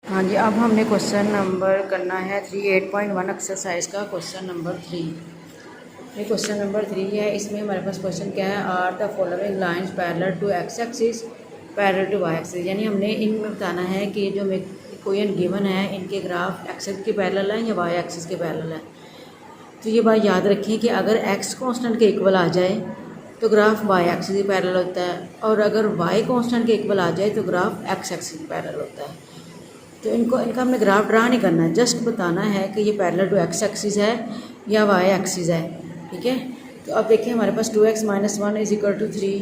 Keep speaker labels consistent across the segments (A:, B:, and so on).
A: हाँ जी, अब हमने क्वेश्चन नंबर करना है 3 8.1 एक्सरसाइज का क्वेश्चन नंबर 3। ये क्वेश्चन नंबर 3 है। इसमें हमारे पास क्वेश्चन क्या है, are the following lines parallel to X axis parallel to Y axis. यानी हमने इनमें बताना है कि जो इक्वेशन गिवन है इनके ग्राफ एक्स के पैरेलल है या वाई एक्सिस के पैरेलल है। तो ये बात याद रखें कि अगर एक्स कांस्टेंट के इक्वल आ जाए तो ग्राफ वाई एक्सिस के पैरेलल होता है, और अगर वाई कांस्टेंट के इक्वल आ जाए तो ग्राफ एक्स एक्सिस के पैरेलल होता है। तो इनका हमने ग्राफ ड्रा नहीं करना है, जस्ट बताना है कि ये पैरेलल टू एक्स एक्सिस है या वाई एक्सिस है। ठीक है, तो अब देखिए हमारे पास 2x - 1 इज इक्वल टू 3।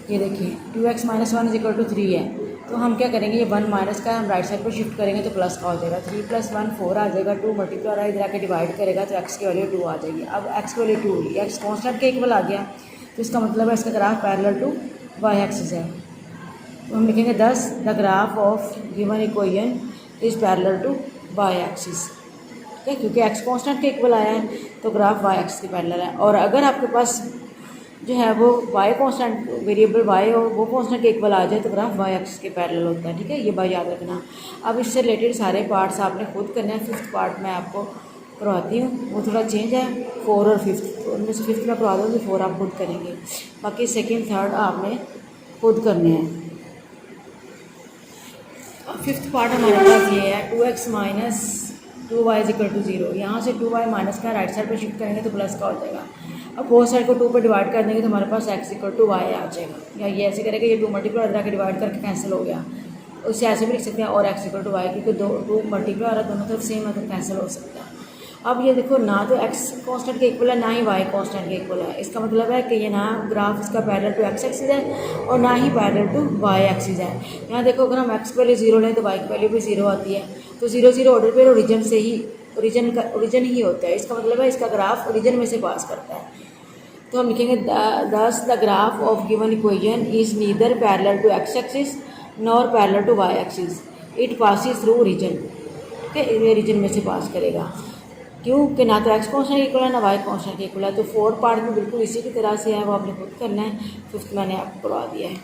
A: ये देखिए 2x - 1 इज इक्वल टू 3 है। तो हम क्या करेंगे, ये 1 माइनस का हम राइट साइड पर शिफ्ट करेंगे तो प्लस का हो जाएगा। 3 + 1 4 आ जाएगा। 2 मल्टीप्लाई इधर आके डिवाइड करेगा तो x की वैल्यू 2 आ जाएगी। अब x की वैल्यू 2, एक्स कॉन्स्टेंट के इक्वल आ गया, तो इसका मतलब है इसका graph parallel to Y axis है। तो हम लिखेंगे 10 the graph of given equation is parallel to Y axis. ठीक है, क्योंकि एक्स कांस्टेंट के इक्वल आया है तो ग्राफ वाई एक्सिस के पैरेलल है। और अगर आपके पास जो है वो वाई कांस्टेंट वेरिएबल वाई और वो कांस्टेंट के इक्वल आ जाए तो ग्राफ वाई एक्सिस के पैरेलल होता है। ठीक है, ये बात याद रखना। अब इससे रिलेटेड सारे पार्ट्स आपने खुद करने हैं। 5th पार्ट मैं आपको करवाती हूँ, वो थोड़ा चेंज है, 4 और 5th। तो उनमें से 5th में करवा दूँगी, 4 आप खुद करेंगे, बाकी 2nd 3rd आपने खुद करने हैं। 5th पार्ट हमारे पास ये है 2x - 2y is equal to 0। यहाँ से 2y माइनस का राइट साइड पर शिफ्ट करेंगे तो प्लस का हो जाएगा। अब बोथ साइड को 2 पर डिवाइड कर देंगे तो हमारे पास x इक्वल टू वाई आ जाएगा। या ये ऐसे करेंगे, ये 2 मल्टीप्लाई इधर आके डिवाइड करके कैंसिल हो गया। उससे ऐसे भी लिख सकते हैं, और x इक्वल टू वाई, क्योंकि 2 मल्टीप्लाई और दोनों तरफ सेम है तो कैंसिल हो सकता है। अब ये देखो, ना तो x कांस्टेंट के इक्वल है ना ही y कांस्टेंट के इक्वल है। इसका मतलब है कि ये ना ग्राफ इसका पैरेलल टू x एक्सिस है और ना ही पैरेलल टू y एक्सिस है। यहाँ देखो, अगर हम x की वैल्यू 0 लें तो y की वैल्यू भी 0 आती है। तो 0 0 ऑर्डर पे ओरिजिन से ही ओरिजिन ही होता है। इसका मतलब है इसका ग्राफ ओरिजिन में से पास करता है। तो हम लिखेंगे दस the graph of given equation is neither parallel to x axis nor parallel to y axis, it passes through origin. ठीक है, ये ओरिजिन में से पास करेगा, क्योंकि ना तो x कांस्टेंट इक्वल है ना y कांस्टेंट इक्वल है। तो 4 पार्ट में बिल्कुल इसी की तरह से है, वो आपने खुद करना है। 5th मैंने आपको करवा दिया है।